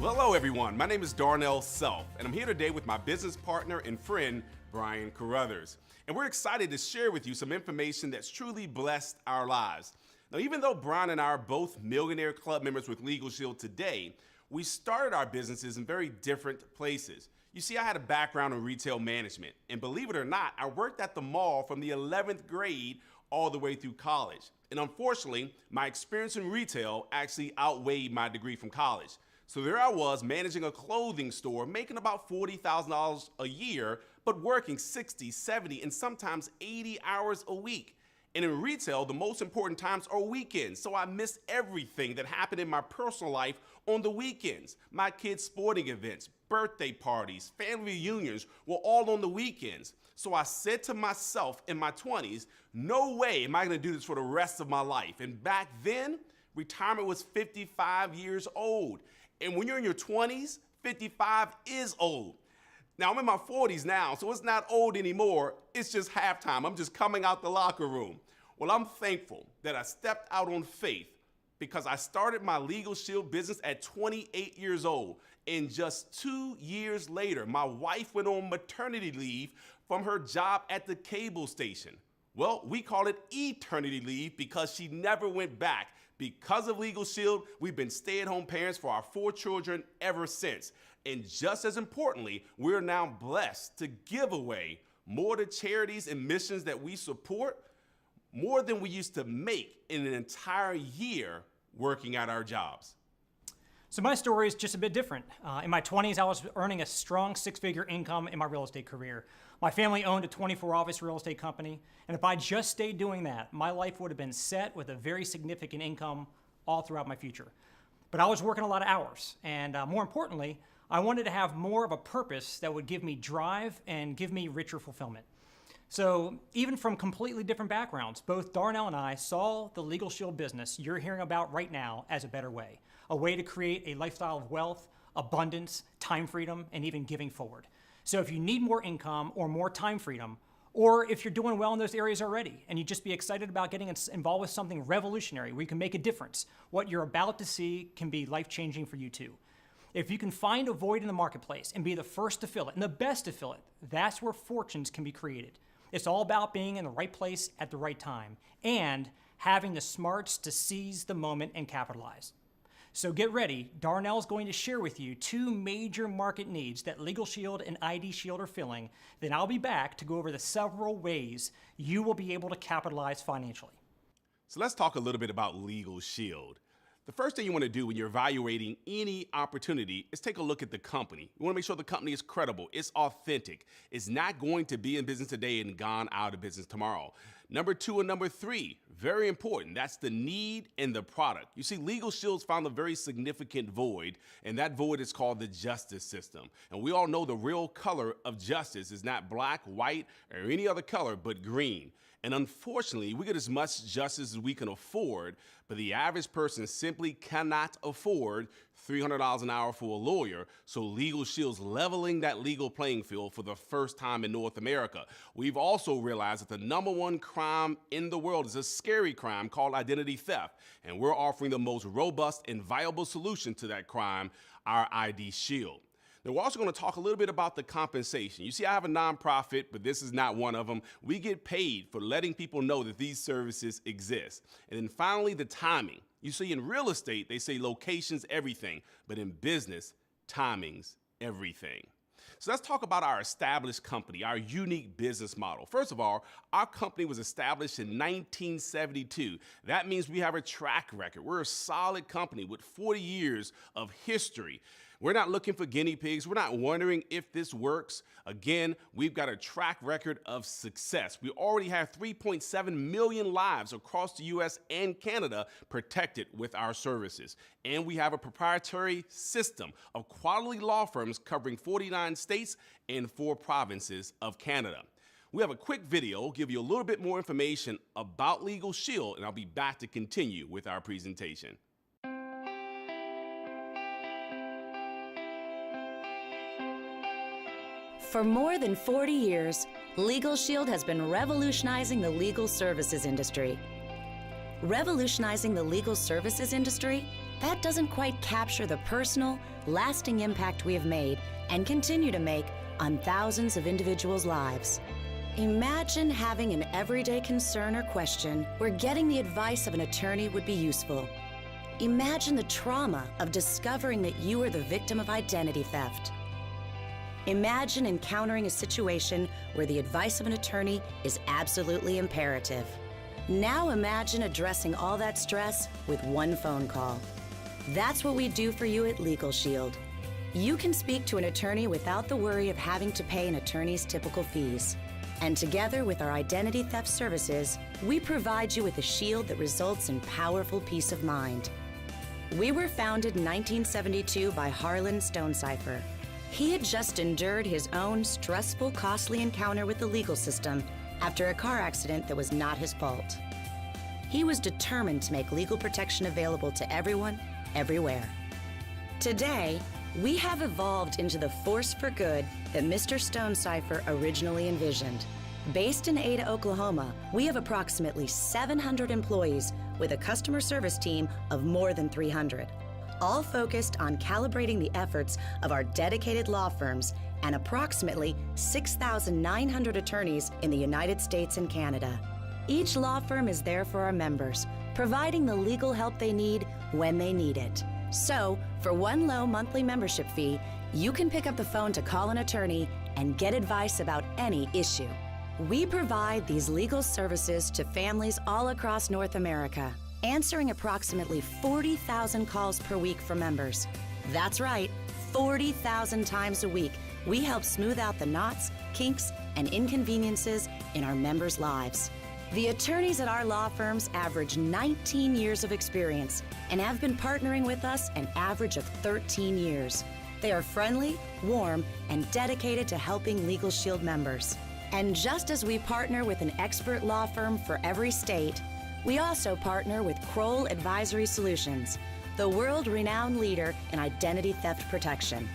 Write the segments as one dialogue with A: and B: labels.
A: Well, hello everyone, my name is Darnell Self, and I'm here today with my business partner and friend, Brian Carruthers. And we're excited to share with you some information that's truly blessed our lives. Now, even though Brian and I are both Millionaire Club members with Legal Shield today, we started our businesses in very different places. You see, I had a background in retail management, and believe it or not, I worked at the mall from the 11th grade all the way through college. And unfortunately, my experience in retail actually outweighed my degree from college. So there I was managing a clothing store, making about $40,000 a year, but working 60, 70, and sometimes 80 hours a week. And in retail, the most important times are weekends, so I missed everything that happened in my personal life on the weekends. My kids' sporting events, birthday parties, family reunions were all on the weekends. So I said to myself in my 20s, no way am I gonna do this for the rest of my life. And back then, retirement was 55 years old. And when you're in your 20s, 55 is old. Now, I'm in my 40s now, so it's not old anymore. It's just halftime. I'm just coming out the locker room. Well, I'm thankful that I stepped out on faith because I started my Legal Shield business at 28 years old. And just 2 years later, my wife went on maternity leave from her job at the cable station. Well, we call it eternity leave because she never went back. Because of Legal Shield, we've been stay-at-home parents for our 4 children ever since. And just as importantly, we're now blessed to give away more to charities and missions that we support, more than we used to make in an entire year working at our jobs.
B: So my story is just a bit different. In my 20s, I was earning a strong 6-figure income in my real estate career. My family owned a 24-office real estate company, and if I just stayed doing that, my life would have been set with a very significant income all throughout my future. But I was working a lot of hours, and more importantly, I wanted to have more of a purpose that would give me drive and give me richer fulfillment. So even from completely different backgrounds, both Darnell and I saw the Legal Shield business you're hearing about right now as a better way, a way to create a lifestyle of wealth, abundance, time freedom, and even giving forward. So if you need more income or more time freedom, or if you're doing well in those areas already and you just be excited about getting involved with something revolutionary where you can make a difference, what you're about to see can be life-changing for you too. If you can find a void in the marketplace and be the first to fill it and the best to fill it, that's where fortunes can be created. It's all about being in the right place at the right time and having the smarts to seize the moment and capitalize. So get ready, Darnell's going to share with you 2 major market needs that Legal Shield and ID Shield are filling. Then I'll be back to go over the several ways you will be able to capitalize financially.
A: So let's talk a little bit about Legal Shield. The first thing you want to do when you're evaluating any opportunity is take a look at the company. You want to make sure the company is credible, it's authentic, it's not going to be in business today and gone out of business tomorrow. Number 2 and number 3, very important, that's the need and the product. You see, Legal Shield's found a very significant void, and that void is called the justice system. And we all know the real color of justice is not black, white, or any other color, but green. And unfortunately, we get as much justice as we can afford, but the average person simply cannot afford $300 an hour for a lawyer, so Legal Shield's leveling that legal playing field for the first time in North America. We've also realized that the #1 crime in the world is a scary crime called identity theft, and we're offering the most robust and viable solution to that crime, our ID Shield. Now, we're also going to talk a little bit about the compensation. You see, I have a nonprofit, but this is not one of them. We get paid for letting people know that these services exist. And then finally, the timing. You see, in real estate, they say location's everything, but in business, timing's everything. So let's talk about our established company, our unique business model. First of all, our company was established in 1972. That means we have a track record. We're a solid company with 40 years of history. We're not looking for guinea pigs. We're not wondering if this works. Again, we've got a track record of success. We already have 3.7 million lives across the US and Canada protected with our services. And we have a proprietary system of quality law firms covering 49 states and 4 provinces of Canada. We have a quick video, give you a little bit more information about Legal Shield, and I'll be back to continue with our presentation.
C: For more than 40 years, Legal Shield has been revolutionizing the legal services industry. Revolutionizing the legal services industry that doesn't quite capture the personal, lasting impact we have made and continue to make on thousands of individuals' lives. Imagine having an everyday concern or question where getting the advice of an attorney would be useful. Imagine the trauma of discovering that you are the victim of identity theft. Imagine encountering a situation where the advice of an attorney is absolutely imperative. Now imagine addressing all that stress with one phone call. That's what we do for you at Legal Shield. You can speak to an attorney without the worry of having to pay an attorney's typical fees. And together with our identity theft services, we provide you with a shield that results in powerful peace of mind. We were founded in 1972 by Harlan Stonecipher. He had just endured his own stressful, costly encounter with the legal system after a car accident that was not his fault. He was determined to make legal protection available to everyone, everywhere. Today, we have evolved into the force for good that Mr. Stonecipher originally envisioned. Based in Ada, Oklahoma, we have approximately 700 employees with a customer service team of more than 300, all focused on calibrating the efforts of our dedicated law firms and approximately 6,900 attorneys in the United States and Canada. Each law firm is there for our members, providing the legal help they need when they need it. So, for one low monthly membership fee, you can pick up the phone to call an attorney and get advice about any issue. We provide these legal services to families all across North America, answering approximately 40,000 calls per week for members. That's right, 40,000 times a week, we help smooth out the knots, kinks, and inconveniences in our members' lives. The attorneys at our law firms average 19 years of experience and have been partnering with us an average of 13 years. They are friendly, warm, and dedicated to helping Legal Shield members. And just as we partner with an expert law firm for every state, we also partner with Kroll Advisory Solutions, the world-renowned leader in identity theft protection.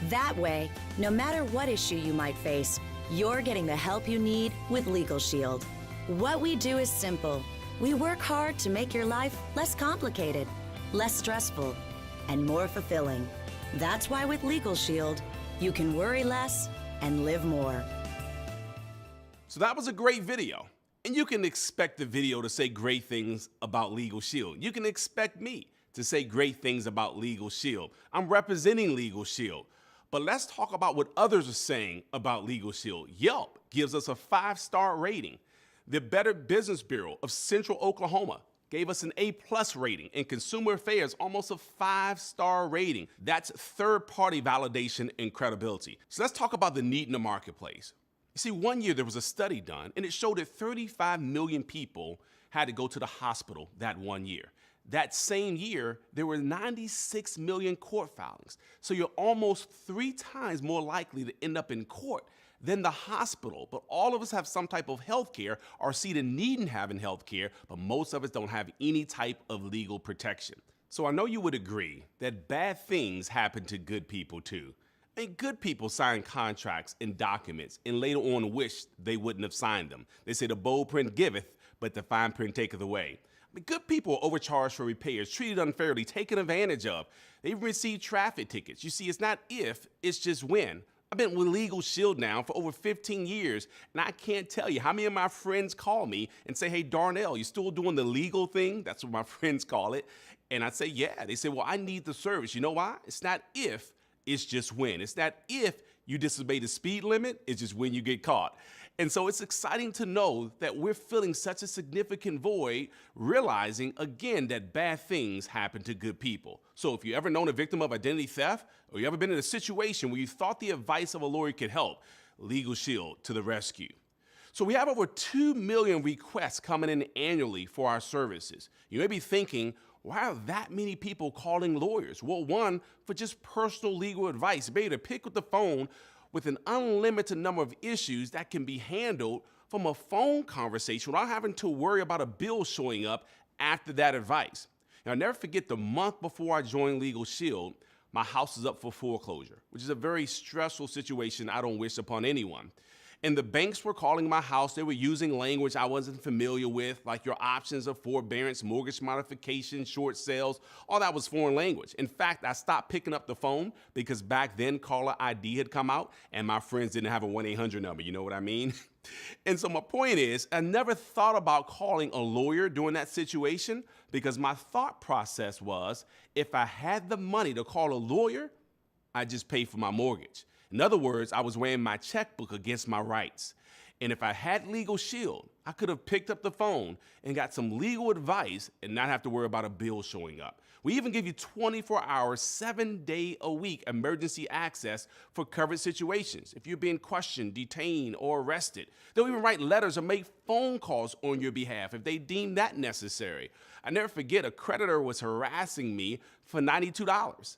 C: That way, no matter what issue you might face, you're getting the help you need with Legal Shield. What we do is simple. We work hard to make your life less complicated, less stressful, and more fulfilling. That's why with Legal Shield, you can worry less and live more.
A: So that was a great video. And you can expect the video to say great things about Legal Shield. You can expect me to say great things about Legal Shield. I'm representing Legal Shield. But let's talk about what others are saying about Legal Shield. Yelp gives us a 5-star rating. The Better Business Bureau of Central Oklahoma gave us an A+ rating, and Consumer Affairs almost a 5-star rating. That's third-party validation and credibility. So let's talk about the need in the marketplace. You see, one year there was a study done, and it showed that 35 million people had to go to the hospital that one year. That same year, there were 96 million court filings. So you're almost 3 times more likely to end up in court than the hospital. But all of us have some type of health care or see the need in having health care, but most of us don't have any type of legal protection. So I know you would agree that bad things happen to good people too. And good people sign contracts and documents and later on wish they wouldn't have signed them. They say the bold print giveth, but the fine print taketh away. But good people are overcharged for repairs, treated unfairly, taken advantage of. They even receive traffic tickets. You see, it's not if, it's just when. I've been with Legal Shield now for over 15 years, and I can't tell you how many of my friends call me and say, hey, Darnell, you still doing the legal thing? That's what my friends call it. And I say, yeah. They say, well, I need the service. You know why? It's not if, it's just when. It's not if you disobey the speed limit, it's just when you get caught. And so it's exciting to know that we're filling such a significant void, realizing again that bad things happen to good people. So if you ever known a victim of identity theft, or you ever been in a situation where you thought the advice of a lawyer could help, Legal Shield to the rescue. So we have over 2 million requests coming in annually for our services. You may be thinking, why are that many people calling lawyers? Well, one, for just personal legal advice, be able to pick up the phone with an unlimited number of issues that can be handled from a phone conversation without having to worry about a bill showing up after that advice. Now, I'll never forget the month before I joined Legal Shield, my house is up for foreclosure, which is a very stressful situation I don't wish upon anyone. And the banks were calling my house. They were using language I wasn't familiar with, like your options of forbearance, mortgage modification, short sales. All that was foreign language. In fact, I stopped picking up the phone because back then caller ID had come out and my friends didn't have a 1-800 number. You know what I mean? And so my point is, I never thought about calling a lawyer during that situation because my thought process was if I had the money to call a lawyer, I'd just pay for my mortgage. In other words, I was weighing my checkbook against my rights. And if I had Legal Shield, I could have picked up the phone and got some legal advice and not have to worry about a bill showing up. We even give you 24 hours, 7-day-a-week emergency access for covered situations. If you're being questioned, detained, or arrested, they'll even write letters or make phone calls on your behalf if they deem that necessary. I never forget a creditor was harassing me for $92.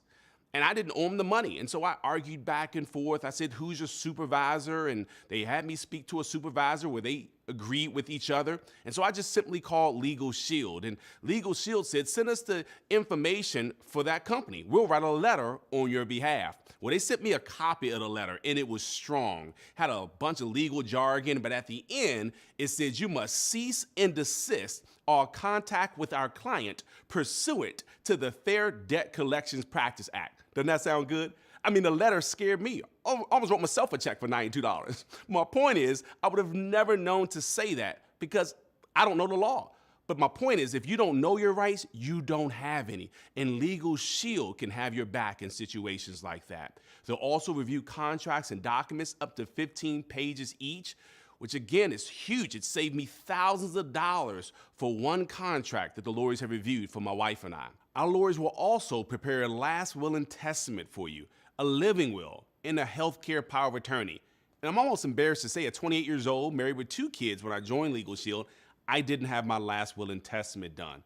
A: And I didn't owe him the money. And so I argued back and forth. I said, who's your supervisor? And they had me speak to a supervisor where they agreed with each other. And so I just simply called Legal Shield. And Legal Shield said, send us the information for that company. We'll write a letter on your behalf. Well, they sent me a copy of the letter, and it was strong. Had a bunch of legal jargon, but at the end, it said you must cease and desist all contact with our client pursuant to the Fair Debt Collections Practice Act. Doesn't that sound good? I mean, the letter scared me. I almost wrote myself a check for $92. My point is, I would have never known to say that because I don't know the law. But my point is, if you don't know your rights, you don't have any. And Legal Shield can have your back in situations like that. They'll also review contracts and documents up to 15 pages each, which again is huge. It saved me thousands of dollars for one contract that the lawyers have reviewed for my wife and I. Our lawyers will also prepare a last will and testament for you, a living will, and a healthcare power of attorney. And I'm almost embarrassed to say at 28 years old, married with 2 kids when I joined Legal Shield, I didn't have my last will and testament done.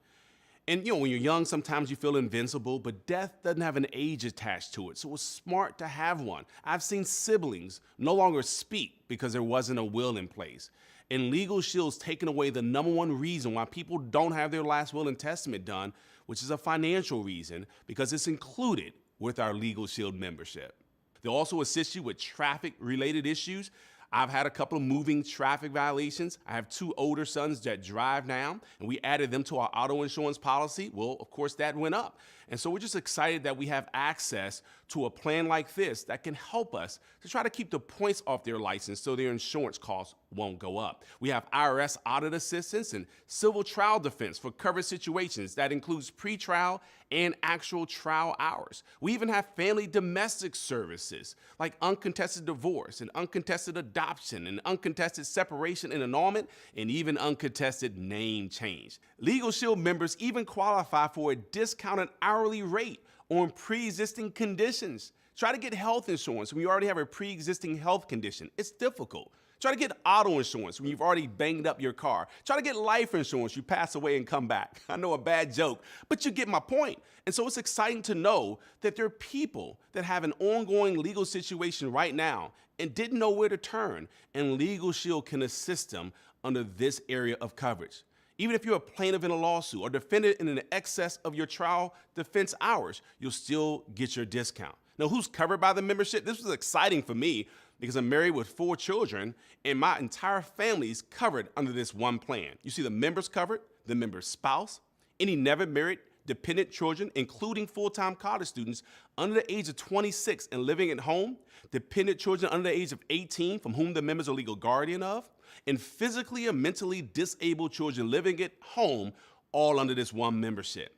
A: And when you're young, sometimes you feel invincible, but death doesn't have an age attached to it, so it's smart to have one. I've seen siblings no longer speak because there wasn't a will in place. And Legal Shield's taken away the #1 reason why people don't have their last will and testament done, which is a financial reason, because it's included with our Legal Shield membership. They'll also assist you with traffic-related issues. I've had a couple of moving traffic violations. I have 2 older sons that drive now, and we added them to our auto insurance policy. Well, of course, that went up. And so we're just excited that we have access to a plan like this that can help us to try to keep the points off their license so their insurance costs won't go up. We have IRS audit assistance and civil trial defense for covered situations. That includes pretrial and actual trial hours. We even have family domestic services like uncontested divorce and uncontested adoption and uncontested separation and annulment and even uncontested name change. Legal Shield members even qualify for a discounted hourly rate on pre-existing conditions. Try to get health insurance when you already have a pre-existing health condition. It's difficult. Try to get auto insurance when you've already banged up your car. Try to get life insurance, you pass away and come back. I know, a bad joke, but you get my point. And so it's exciting to know that there are people that have an ongoing legal situation right now and didn't know where to turn, and Legal Shield can assist them under this area of coverage. Even if you're a plaintiff in a lawsuit or defendant in an excess of your trial defense hours, you'll still get your discount. Now, who's covered by the membership? This was exciting for me because I'm married with 4 children and my entire family is covered under this one plan. You see the members covered, the member's spouse, any never married dependent children, including full-time college students under the age of 26 and living at home, dependent children under the age of 18 from whom the members are legal guardian of, and physically or mentally disabled children living at home, all under this one membership.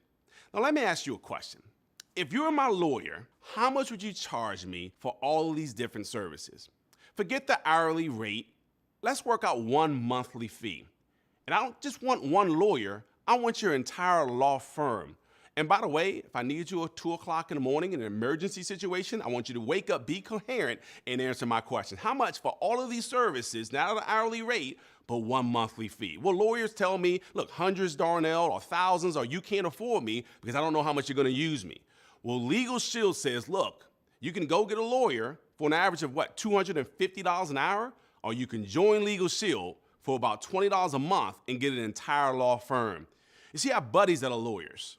A: Now, let me ask you a question. If you were my lawyer, how much would you charge me for all of these different services? Forget the hourly rate. Let's work out one monthly fee. And I don't just want one lawyer, I want your entire law firm. And by the way, if I need you at 2 o'clock in the morning in an emergency situation, I want you to wake up, be coherent, and answer my question. How much for all of these services, not at an hourly rate, but one monthly fee? Well, lawyers tell me, look, hundreds, Darnell, or thousands, or you can't afford me because I don't know how much you're going to use me. Well, Legal Shield says, look, you can go get a lawyer for an average of what, $250 an hour, or you can join Legal Shield for about $20 a month and get an entire law firm. You see, I have buddies that are lawyers.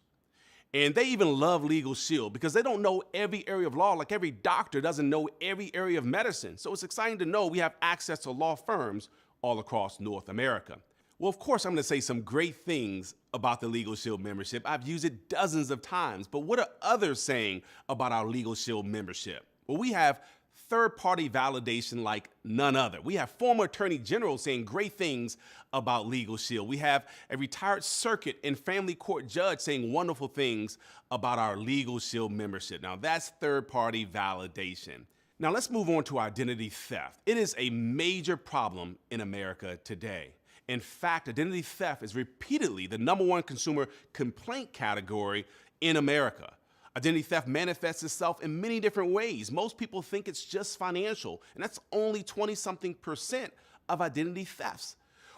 A: And they even love Legal Shield because they don't know every area of law, like every doctor doesn't know every area of medicine. So it's exciting to know we have access to law firms all across North America. Well, of course, I'm going to say some great things about the Legal Shield membership. I've used it dozens of times, but what are others saying about our Legal Shield membership? Well, we have third-party validation like none other. We have former attorney generals saying great things about Legal Shield. We have a retired circuit and family court judge saying wonderful things about our Legal Shield membership. Now, that's third-party validation. Now, let's move on to identity theft. It is a major problem in America today. In fact, identity theft is repeatedly the #1 consumer complaint category in America. Identity theft manifests itself in many different ways. Most people think it's just financial, and that's only 20-something% of identity thefts.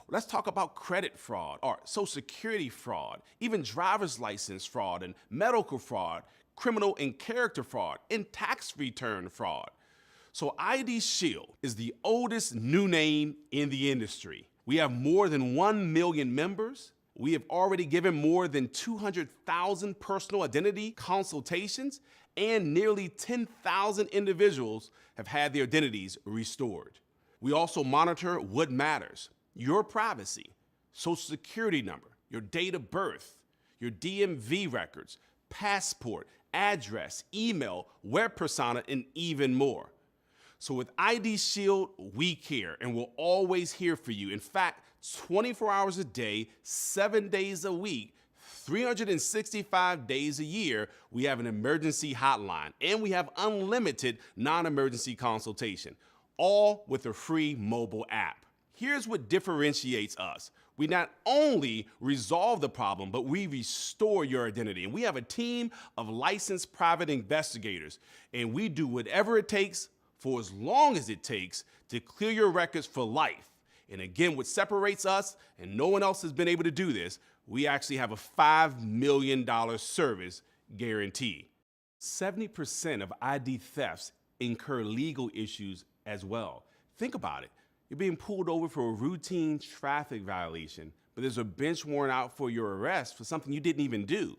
A: Let's talk about credit fraud or Social Security fraud, even driver's license fraud and medical fraud, criminal and character fraud, and tax return fraud. So ID Shield is the oldest new name in the industry. We have more than 1 million members. We have already given more than 200,000 personal identity consultations, and nearly 10,000 individuals have had their identities restored. We also monitor what matters: your privacy, Social Security number, your date of birth, your DMV records, passport, address, email, web persona, and even more. So with ID Shield, we care and we're always here for you. In fact, 24 hours a day, 7 days a week, 365 days a year, we have an emergency hotline, and we have unlimited non-emergency consultation, all with a free mobile app. Here's what differentiates us. We not only resolve the problem, but we restore your identity. And we have a team of licensed private investigators, and we do whatever it takes for as long as it takes to clear your records for life. And again, what separates us, and no one else has been able to do this, we actually have a $5 million service guarantee. 70% of ID thefts incur legal issues as well. Think about it. You're being pulled over for a routine traffic violation, but there's a bench warrant out for your arrest for something you didn't even do.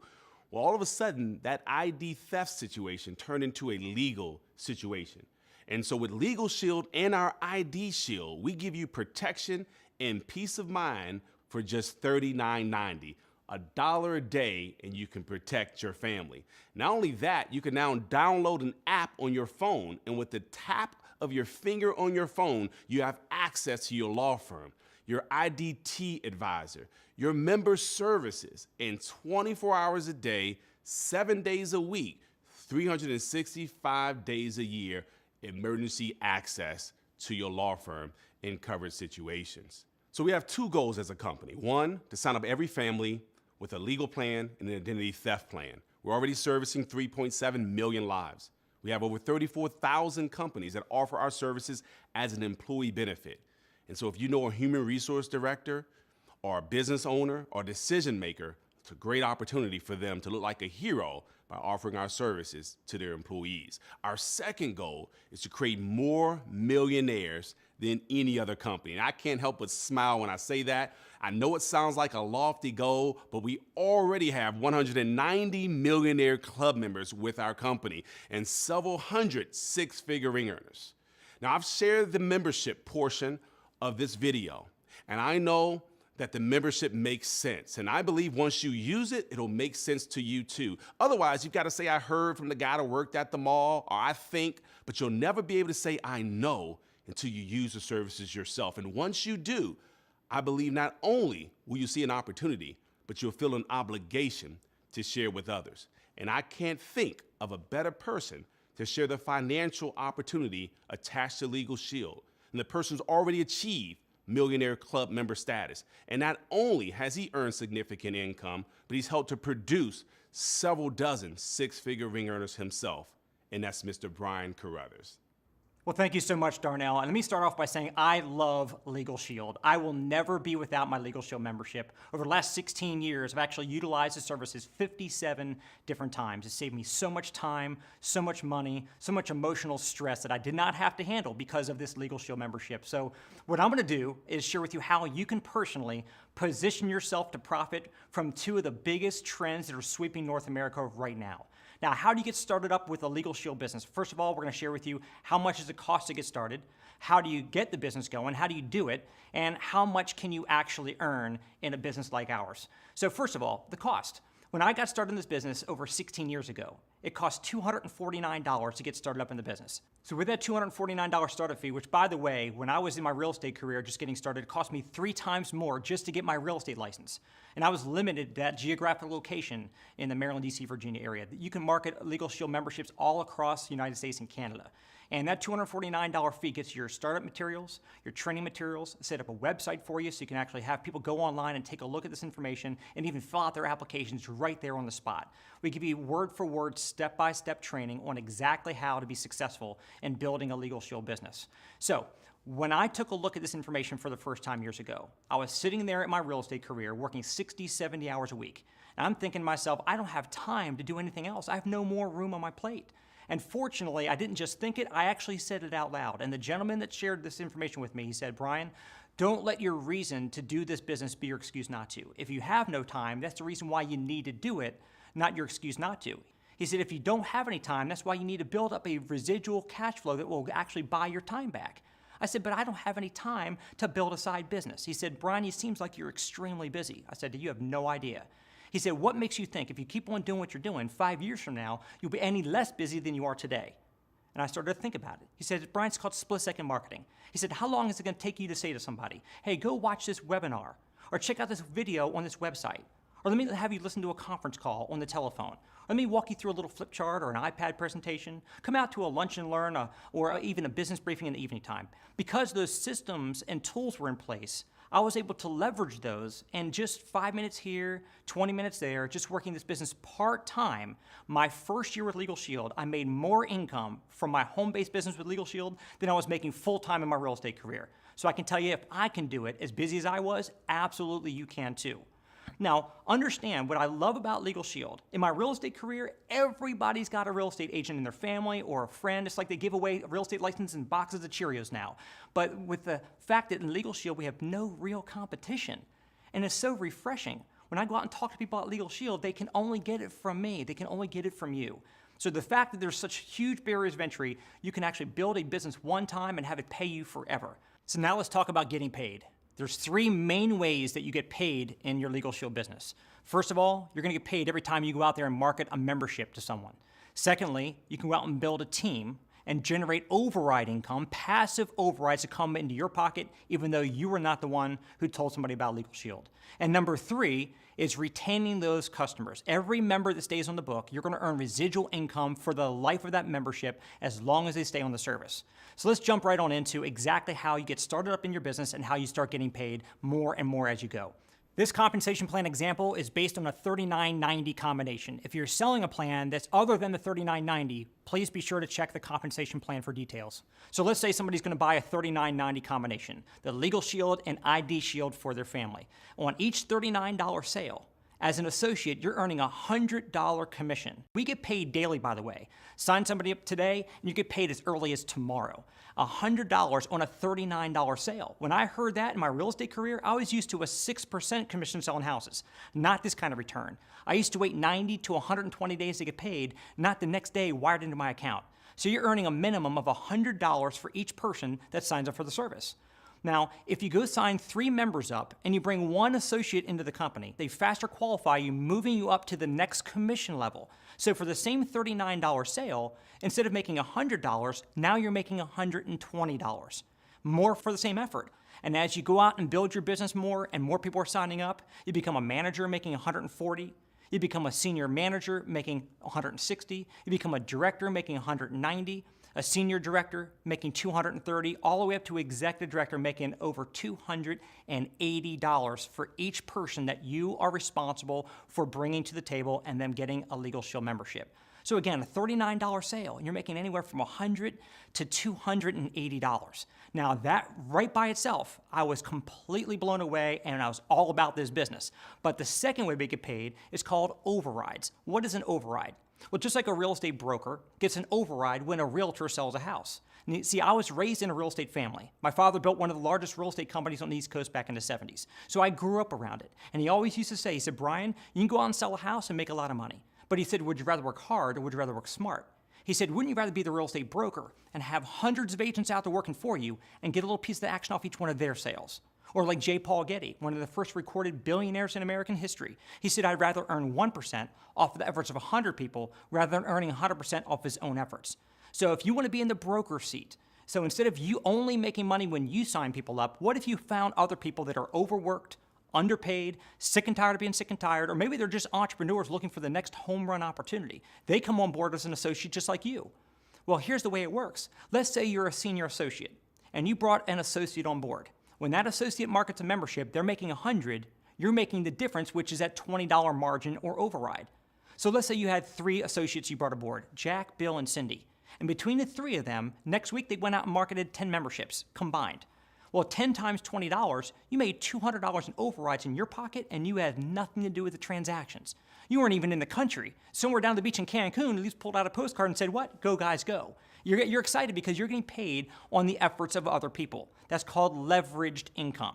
A: Well, all of a sudden, that ID theft situation turned into a legal situation. And so with Legal Shield and our ID Shield, we give you protection and peace of mind for just $39.90, $1 a day, and you can protect your family. Not only that, you can now download an app on your phone, and with the tap of your finger on your phone, you have access to your law firm, your IDT advisor, your member services, and 24 hours a day, 7 days a week, 365 days a year, emergency access to your law firm in covered situations. So we have two goals as a company. One, to sign up every family with a legal plan and an identity theft plan. We're already servicing 3.7 million lives. We have over 34,000 companies that offer our services as an employee benefit. And so if you know a human resource director or a business owner or decision maker, it's a great opportunity for them to look like a hero by offering our services to their employees. Our second goal is to create more millionaires than any other company. And I can't help but smile when I say that. I know it sounds like a lofty goal, but we already have 190 millionaire club members with our company and several hundred six-figure ring earners. Now, I've shared the membership portion of this video, and I know that the membership makes sense. And I believe once you use it, it'll make sense to you too. Otherwise, you've got to say, I heard from the guy that worked at the mall, or I think, but you'll never be able to say, I know, until you use the services yourself. And once you do, I believe not only will you see an opportunity, but you'll feel an obligation to share with others. And I can't think of a better person to share the financial opportunity attached to Legal Shield. And the person's already achieved millionaire club member status. And not only has he earned significant income, but he's helped to produce several dozen six-figure ring earners himself. And that's Mr. Brian Carruthers.
B: Well, thank you so much, Darnell. And let me start off by saying I love Legal Shield. I will never be without my Legal Shield membership. Over the last 16 years, I've actually utilized the services 57 different times. It saved me so much time, so much money, so much emotional stress that I did not have to handle because of this Legal Shield membership. So what I'm going to do is share with you how you can personally Position yourself to profit from two of the biggest trends that are sweeping North America right now. Now, how do you get started up with a Legal Shield business? First of all, we're going to share with you how much does it cost to get started, how do you get the business going, how do you do it, and how much can you actually earn in a business like ours. So first of all, the cost. When I got started in this business over 16 years ago, it cost $249 to get started up in the business. So with that $249 startup fee, which by the way, when I was in my real estate career just getting started, it cost me 3 times more just to get my real estate license. And I was limited to that geographic location in the Maryland, DC, Virginia area. You can market Legal Shield memberships all across the United States and Canada. And that $249 fee gets your startup materials, your training materials, set up a website for you so you can actually have people go online and take a look at this information and even fill out their applications right there on the spot. We give you word for word, step-by-step training on exactly how to be successful in building a Legal Shield business. So when I took a look at this information for the first time years ago, I was sitting there at my real estate career working 60, 70 hours a week. And I'm thinking to myself, I don't have time to do anything else. I have no more room on my plate. And fortunately, I didn't just think it, I actually said it out loud. And the gentleman that shared this information with me, he said, Brian, don't let your reason to do this business be your excuse not to. If you have no time, that's the reason why you need to do it, not your excuse not to. He said, if you don't have any time, that's why you need to build up a residual cash flow that will actually buy your time back. I said, but I don't have any time to build a side business. He said, Brian, it seems like you're extremely busy. I said, you have no idea. He said, what makes you think if you keep on doing what you're doing, 5 years from now, you'll be any less busy than you are today? And I started to think about it. He said, Brian, it's called split-second marketing. He said, how long is it going to take you to say to somebody, hey, go watch this webinar, or check out this video on this website, or let me have you listen to a conference call on the telephone, or let me walk you through a little flip chart or an iPad presentation, come out to a lunch and learn, or even a business briefing in the evening time. Because those systems and tools were in place, I was able to leverage those, and just 5 minutes here, 20 minutes there, just working this business part-time. My first year with Legal Shield, I made more income from my home-based business with Legal Shield than I was making full-time in my real estate career. So I can tell you, if I can do it, as busy as I was, absolutely you can too. Now, understand what I love about Legal Shield. In my real estate career, everybody's got a real estate agent in their family or a friend. It's like they give away a real estate license in boxes of Cheerios now. But with the fact that in Legal Shield, we have no real competition. And it's so refreshing. When I go out and talk to people at Legal Shield, they can only get it from me. They can only get it from you. So the fact that there's such huge barriers of entry, you can actually build a business one time and have it pay you forever. So now let's talk about getting paid. There's 3 main ways that you get paid in your Legal Shield business. First of all, you're going to get paid every time you go out there and market a membership to someone. Secondly, you can go out and build a team and generate override income, passive overrides to come into your pocket, even though you were not the one who told somebody about Legal Shield. And number 3 is retaining those customers. Every member that stays on the book, you're going to earn residual income for the life of that membership as long as they stay on the service. So let's jump right on into exactly how you get started up in your business and how you start getting paid more and more as you go. This compensation plan example is based on a 3990 combination. If you're selling a plan that's other than the 3990, please be sure to check the compensation plan for details. So let's say somebody's going to buy a 3990 combination, the Legal Shield and ID Shield for their family. On each $39 sale, as an associate, you're earning a $100 commission. We get paid daily, by the way. Sign somebody up today, and you get paid as early as tomorrow. $100 on a $39 sale. When I heard that in my real estate career, I was used to a 6% commission selling houses, not this kind of return. I used to wait 90 to 120 days to get paid, not the next day wired into my account. So you're earning a minimum of $100 for each person that signs up for the service. Now, if you go sign 3 members up and you bring 1 associate into the company, they faster qualify you, moving you up to the next commission level. So for the same $39 sale, instead of making $100, now you're making $120. More for the same effort. And as you go out and build your business more and more people are signing up, you become a manager making $140. You become a senior manager making $160. You become a director making $190. A senior director making $230, all the way up to executive director making over $280 for each person that you are responsible for bringing to the table and them getting a Legal Shield membership. So again, a $39 sale, and you're making anywhere from $100 to $280. Now that right by itself, I was completely blown away and I was all about this business. But the second way we get paid is called overrides. What is an override? Well, just like a real estate broker gets an override when a realtor sells a house. See, I was raised in a real estate family. My father built one of the largest real estate companies on the East Coast back in the 70s. So I grew up around it. And he always used to say, he said, Brian, you can go out and sell a house and make a lot of money. But he said, would you rather work hard or would you rather work smart? He said, wouldn't you rather be the real estate broker and have hundreds of agents out there working for you and get a little piece of the action off each one of their sales? Or like J. Paul Getty, one of the first recorded billionaires in American history. He said, I'd rather earn 1% off of the efforts of 100 people rather than earning 100% off his own efforts. So if you want to be in the broker seat, so instead of you only making money when you sign people up, what if you found other people that are overworked, underpaid, sick and tired of being sick and tired, or maybe they're just entrepreneurs looking for the next home run opportunity. They come on board as an associate just like you. Well, here's the way it works. Let's say you're a senior associate and you brought an associate on board. When that associate markets a membership, they're making 100, you're making the difference, which is that $20 margin or override. So let's say you had 3 associates you brought aboard, Jack, Bill, and Cindy. And between the 3 of them, next week they went out and marketed 10 memberships combined. Well, 10 times $20, you made $200 in overrides in your pocket, and you had nothing to do with the transactions. You weren't even in the country. Somewhere down the beach in Cancun, at least pulled out a postcard and said, what? Go, guys, go. You're excited because you're getting paid on the efforts of other people. That's called leveraged income.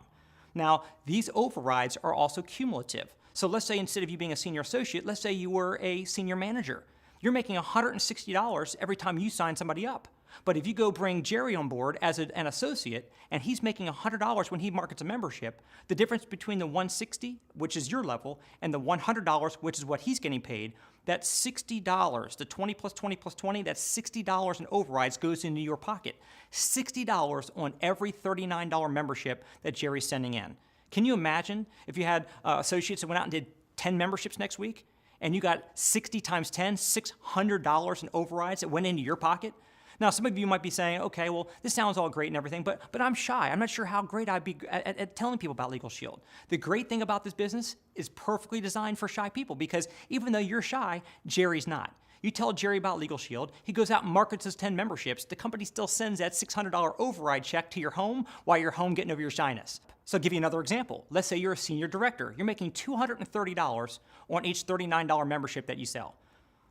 B: Now, these overrides are also cumulative. So let's say instead of you being a senior associate, let's say you were a senior manager. You're making $160 every time you sign somebody up. But if you go bring Jerry on board as an associate, and he's making $100 when he markets a membership, the difference between the $160, which is your level, and the $100, which is what he's getting paid, that's $60. The 20 plus 20 plus 20, that's $60 in overrides goes into your pocket. $60 on every $39 membership that Jerry's sending in. Can you imagine if you had associates that went out and did 10 memberships next week, and you got 60 times 10, $600 in overrides that went into your pocket? Now, some of you might be saying, okay, well, this sounds all great and everything, but I'm shy. I'm not sure how great I'd be at telling people about Legal Shield. The great thing about this business is perfectly designed for shy people because even though you're shy, Jerry's not. You tell Jerry about Legal Shield, he goes out and markets his 10 memberships. The company still sends that $600 override check to your home while you're home getting over your shyness. So I'll give you another example. Let's say you're a senior director. You're making $230 on each $39 membership that you sell.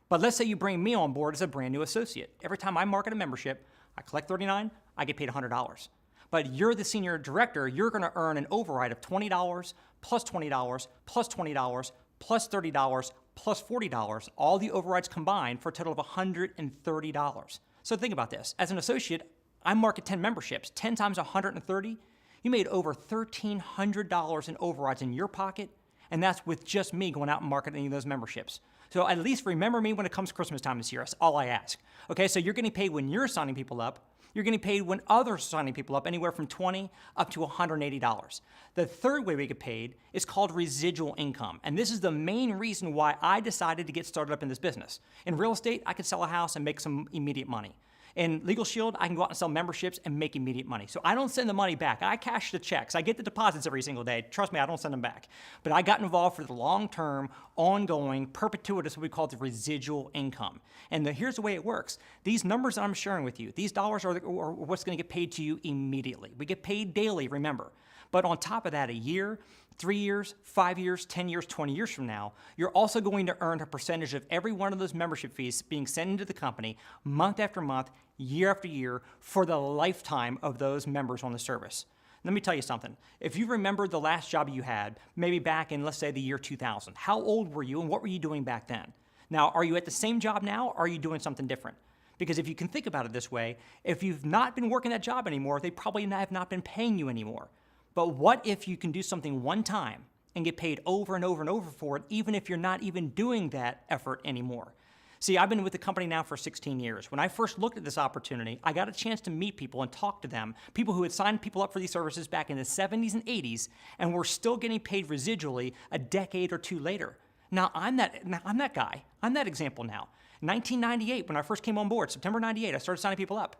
B: But let's say you bring me on board as a brand new associate. Every time I market a membership, I collect $39, I get paid $100. But you're the senior director, you're gonna earn an override of $20, plus $20, plus $20, plus $30, plus $40, all the overrides combined for a total of $130. So think about this. As an associate, I market 10 memberships. 10 times 130, you made over $1,300 in overrides in your pocket, and that's with just me going out and marketing those memberships. So at least remember me when it comes Christmas time this year. That's all I ask. Okay, so you're getting paid when you're signing people up. You're getting paid when others are signing people up, anywhere from $20 up to $180. The third way we get paid is called residual income. And this is the main reason why I decided to get started up in this business. In real estate, I could sell a house and make some immediate money. In Legal Shield, I can go out and sell memberships and make immediate money. So I don't send the money back. I cash the checks. I get the deposits every single day. Trust me, I don't send them back. But I got involved for the long-term, ongoing, perpetuitous, what we call the residual income. And here's the way it works. These numbers that I'm sharing with you, these dollars are what's going to get paid to you immediately. We get paid daily, remember. But on top of that, a year, 3 years, 5 years, 10 years, 20 years from now, you're also going to earn a percentage of every one of those membership fees being sent into the company month after month, year after year, for the lifetime of those members on the service. Let me tell you something. If you remember the last job you had, maybe back in, let's say, the year 2000, how old were you and what were you doing back then? Now, are you at the same job now or are you doing something different? Because if you can think about it this way, if you've not been working that job anymore, they probably have not been paying you anymore. But what if you can do something one time and get paid over and over and over for it, even if you're not even doing that effort anymore? See, I've been with the company now for 16 years. When I first looked at this opportunity, I got a chance to meet people and talk to them, people who had signed people up for these services back in the 70s and 80s, and were still getting paid residually a decade or two later. Now, I'm that guy. I'm that example now. 1998, when I first came on board, September 98, I started signing people up.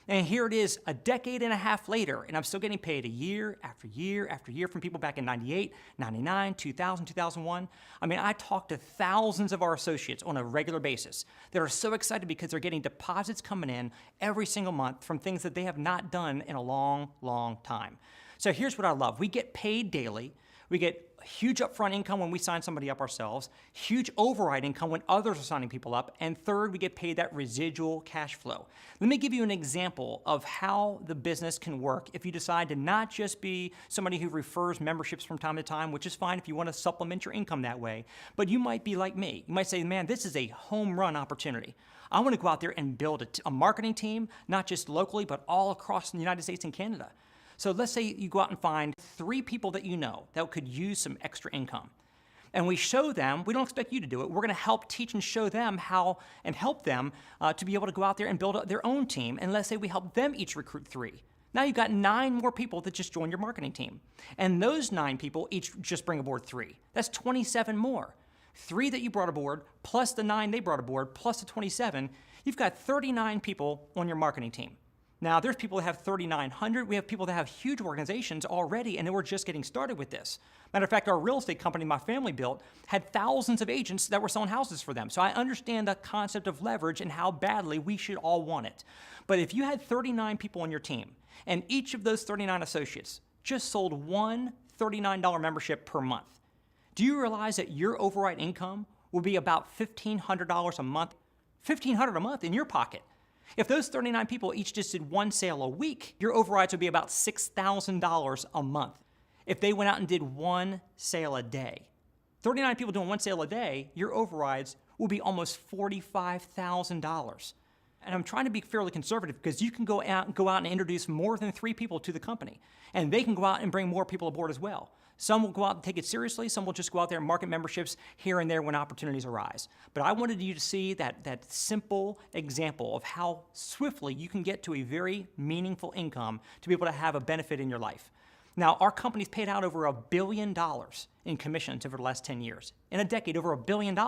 B: And here it is a decade and a half later, and I'm still getting paid a year after year after year from people back in 98, 99, 2000, 2001. I mean, I talk to thousands of our associates on a regular basis that are so excited because they're getting deposits coming in every single month from things that they have not done in a long, long time. So here's what I love. We get paid daily. We get huge upfront income when we sign somebody up ourselves, huge override income when others are signing people up, and third, we get paid that residual cash flow. Let me give you an example of how the business can work if you decide to not just be somebody who refers memberships from time to time, which is fine if you want to supplement your income that way, but you might be like me. You might say, man, this is a home run opportunity. I want to go out there and build a marketing team, not just locally, but all across the United States and Canada. So let's say you go out and find 3 people that you know that could use some extra income. And we show them, we don't expect you to do it, we're going to help teach and show them how and help them to be able to go out there and build their own team. And let's say we help them each recruit 3. Now you've got 9 more people that just joined your marketing team. And those 9 people each just bring aboard 3. That's 27 more. 3 that you brought aboard, plus the 9 they brought aboard, plus the 27, you've got 39 people on your marketing team. Now, there's people that have 3,900. We have people that have huge organizations already, and we're just getting started with this. Matter of fact, our real estate company my family built had thousands of agents that were selling houses for them. So I understand the concept of leverage and how badly we should all want it. But if you had 39 people on your team, and each of those 39 associates just sold one $39 membership per month, do you realize that your override income will be about $1,500 a month? $1,500 a month in your pocket. If those 39 people each just did 1 sale a week, your overrides would be about $6,000 a month. If they went out and did 1 sale a day, 39 people doing 1 sale a day, your overrides will be almost $45,000. And I'm trying to be fairly conservative because you can go out and introduce more than 3 people to the company, and they can go out and bring more people aboard as well. Some will go out and take it seriously. Some will just go out there and market memberships here and there when opportunities arise. But I wanted you to see that simple example of how swiftly you can get to a very meaningful income to be able to have a benefit in your life. Now, our company's paid out over $1 billion in commissions over the last 10 years. In a decade, over $1 billion.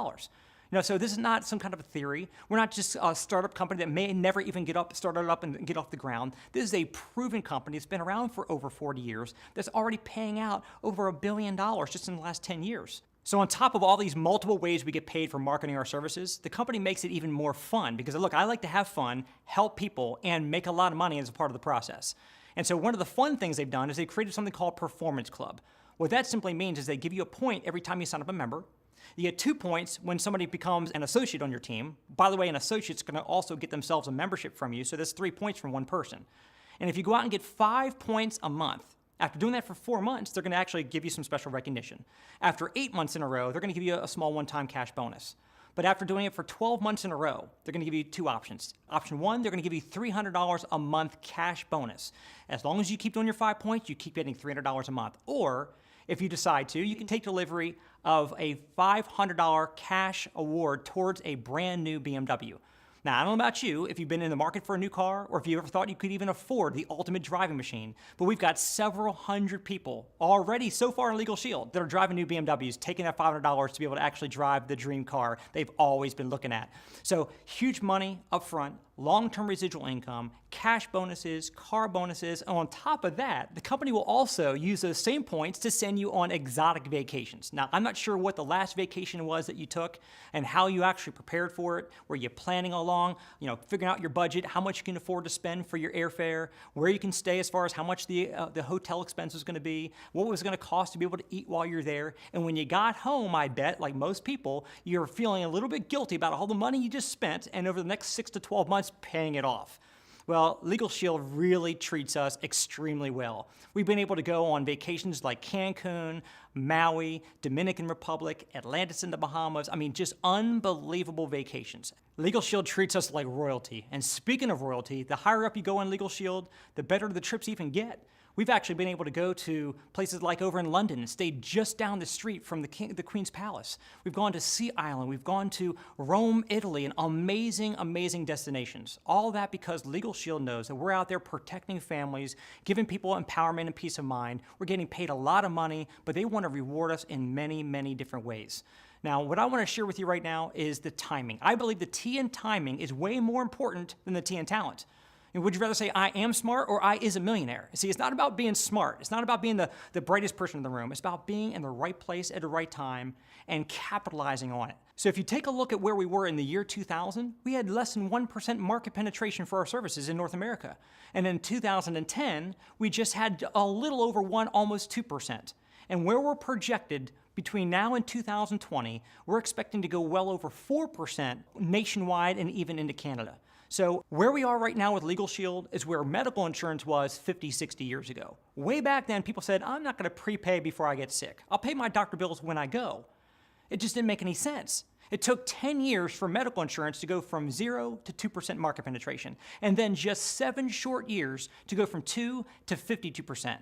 B: So this is not some kind of a theory. We're not just a startup company that may never even started up and get off the ground. This is a proven company that's been around for over 40 years that's already paying out over $1 billion just in the last 10 years. So on top of all these multiple ways we get paid for marketing our services, the company makes it even more fun because, look, I like to have fun, help people, and make a lot of money as a part of the process. And so one of the fun things they've done is they've created something called Performance Club. What that simply means is they give you a point every time you sign up a member. You get 2 points when somebody becomes an associate on your team. By the way, an associate's going to also get themselves a membership from you, so that's 3 points from one person. And if you go out and get 5 points a month, after doing that for 4 months, they're going to actually give you some special recognition. After 8 months in a row, they're going to give you a small one-time cash bonus. But after doing it for 12 months in a row, they're going to give you 2 options. Option 1, they're going to give you $300 a month cash bonus. As long as you keep doing your 5 points, you keep getting $300 a month. Or if you decide to, you can take delivery of a $500 cash award towards a brand new BMW. Now, I don't know about you, if you've been in the market for a new car, or if you ever thought you could even afford the ultimate driving machine, but we've got several hundred people already so far in Legal Shield that are driving new BMWs, taking that $500 to be able to actually drive the dream car they've always been looking at. So huge money up front, long-term residual income, cash bonuses, car bonuses, and on top of that, the company will also use those same points to send you on exotic vacations. Now, I'm not sure what the last vacation was that you took and how you actually prepared for it. Were you planning along, figuring out your budget, how much you can afford to spend for your airfare, where you can stay as far as how much the hotel expense was going to be, what it was going to cost to be able to eat while you're there. And when you got home, I bet, like most people, you're feeling a little bit guilty about all the money you just spent and over the next 6 to 12 months paying it off. Well, Legal Shield really treats us extremely well. We've been able to go on vacations like Cancun, Maui, Dominican Republic, Atlantis in the Bahamas. I mean, just unbelievable vacations. Legal Shield treats us like royalty. And speaking of royalty, the higher up you go in Legal Shield, the better the trips even get. We've actually been able to go to places like over in London and stayed just down the street from the Queen's Palace. We've gone to Sea Island. We've gone to Rome, Italy, and amazing, amazing destinations. All that because Legal Shield knows that we're out there protecting families, giving people empowerment and peace of mind. We're getting paid a lot of money, but they want to reward us in many, many different ways. Now, what I want to share with you right now is the timing. I believe the T in timing is way more important than the T in talent. And would you rather say I am smart or I is a millionaire? See, it's not about being smart. It's not about being the brightest person in the room. It's about being in the right place at the right time and capitalizing on it. So if you take a look at where we were in the year 2000, we had less than 1% market penetration for our services in North America. And in 2010, we just had a little over 1, almost 2%. And where we're projected between now and 2020, we're expecting to go well over 4% nationwide and even into Canada. So where we are right now with Legal Shield is where medical insurance was 50, 60 years ago. Way back then, people said, I'm not going to prepay before I get sick. I'll pay my doctor bills when I go. It just didn't make any sense. It took 10 years for medical insurance to go from 0 to 2% market penetration, and then just 7 short years to go from 2 to 52%.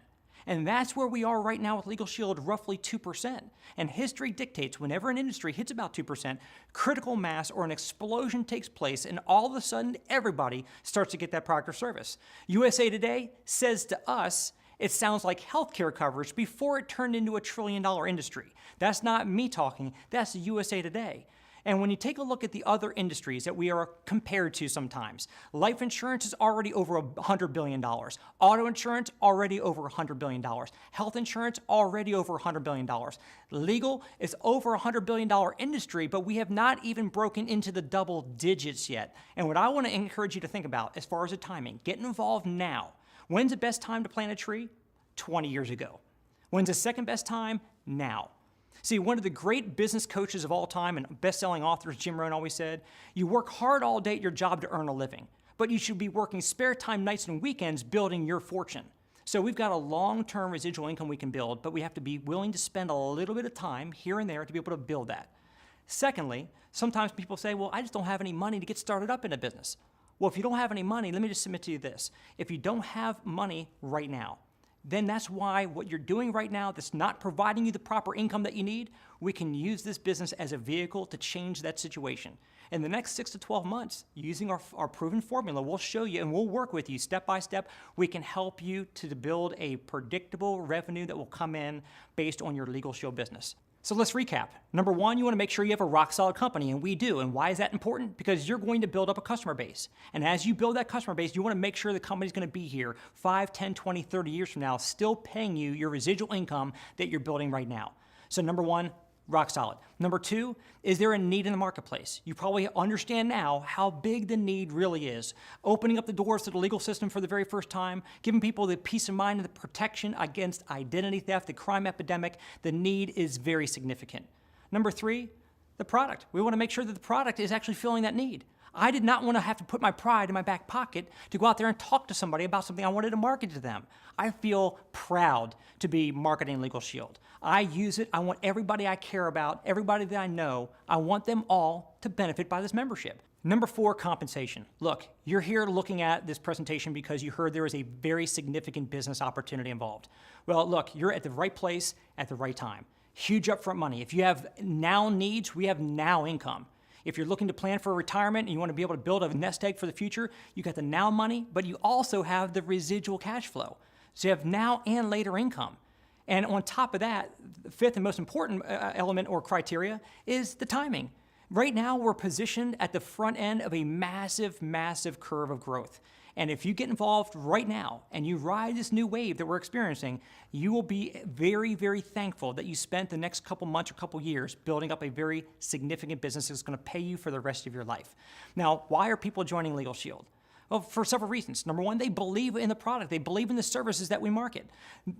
B: And that's where we are right now with Legal Shield, roughly 2%. And history dictates whenever an industry hits about 2%, critical mass or an explosion takes place, and all of a sudden everybody starts to get that product or service. USA Today says to us, it sounds like healthcare coverage before it turned into a $1 trillion industry. That's not me talking, that's the USA Today. And when you take a look at the other industries that we are compared to sometimes, life insurance is already over $100 billion. Auto insurance, already over $100 billion. Health insurance, already over $100 billion. Legal is over a $100 billion industry, but we have not even broken into the double digits yet. And what I want to encourage you to think about as far as the timing, get involved now. When's the best time to plant a tree? 20 years ago. When's the second best time? Now. See, one of the great business coaches of all time and best-selling authors, Jim Rohn, always said, you work hard all day at your job to earn a living, but you should be working spare time nights and weekends building your fortune. So we've got a long-term residual income we can build, but we have to be willing to spend a little bit of time here and there to be able to build that. Secondly, sometimes people say, well, I just don't have any money to get started up in a business. Well, if you don't have any money, let me just submit to you this. If you don't have money right now, then that's why what you're doing right now that's not providing you the proper income that you need, we can use this business as a vehicle to change that situation. In the next 6 to 12 months, using our proven formula, we'll show you and we'll work with you step by step. We can help you to build a predictable revenue that will come in based on your Legal Shield business. So let's recap. Number one, you want to make sure you have a rock solid company, and we do. And why is that important? Because you're going to build up a customer base. And as you build that customer base, you want to make sure the company's going to be here 5, 10, 20, 30 years from now, still paying you your residual income that you're building right now. So number one, rock solid. Number two, is there a need in the marketplace? You probably understand now how big the need really is. Opening up the doors to the legal system for the very first time, giving people the peace of mind and the protection against identity theft, the crime epidemic, the need is very significant. Number three, the product. We want to make sure that the product is actually filling that need. I did not want to have to put my pride in my back pocket to go out there and talk to somebody about something I wanted to market to them. I feel proud to be marketing Legal Shield. I use it. I want everybody I care about, everybody that I know, I want them all to benefit by this membership. Number four, compensation. Look, you're here looking at this presentation because you heard there is a very significant business opportunity involved. Well, look, you're at the right place at the right time. Huge upfront money. If you have now needs, we have now income. If you're looking to plan for retirement and you want to be able to build a nest egg for the future, you got the now money, but you also have the residual cash flow. So you have now and later income. And on top of that, the fifth and most important element or criteria is the timing. Right now, we're positioned at the front end of a massive, massive curve of growth. And if you get involved right now and you ride this new wave that we're experiencing, you will be very, very thankful that you spent the next couple months or couple years building up a very significant business that's going to pay you for the rest of your life. Now, why are people joining Legal Shield? Well, for several reasons. Number one, they believe in the product. They believe in the services that we market.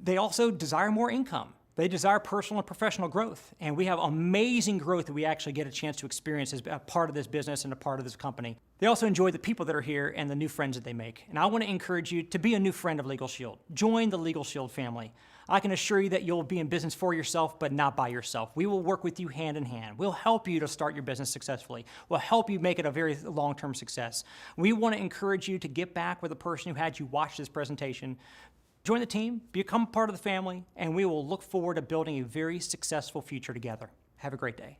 B: They also desire more income. They desire personal and professional growth. And we have amazing growth that we actually get a chance to experience as a part of this business and a part of this company. They also enjoy the people that are here and the new friends that they make. And I want to encourage you to be a new friend of Legal Shield. Join the Legal Shield family. I can assure you that you'll be in business for yourself, but not by yourself. We will work with you hand in hand. We'll help you to start your business successfully. We'll help you make it a very long-term success. We want to encourage you to get back with the person who had you watch this presentation. Join the team, become part of the family, and we will look forward to building a very successful future together. Have a great day.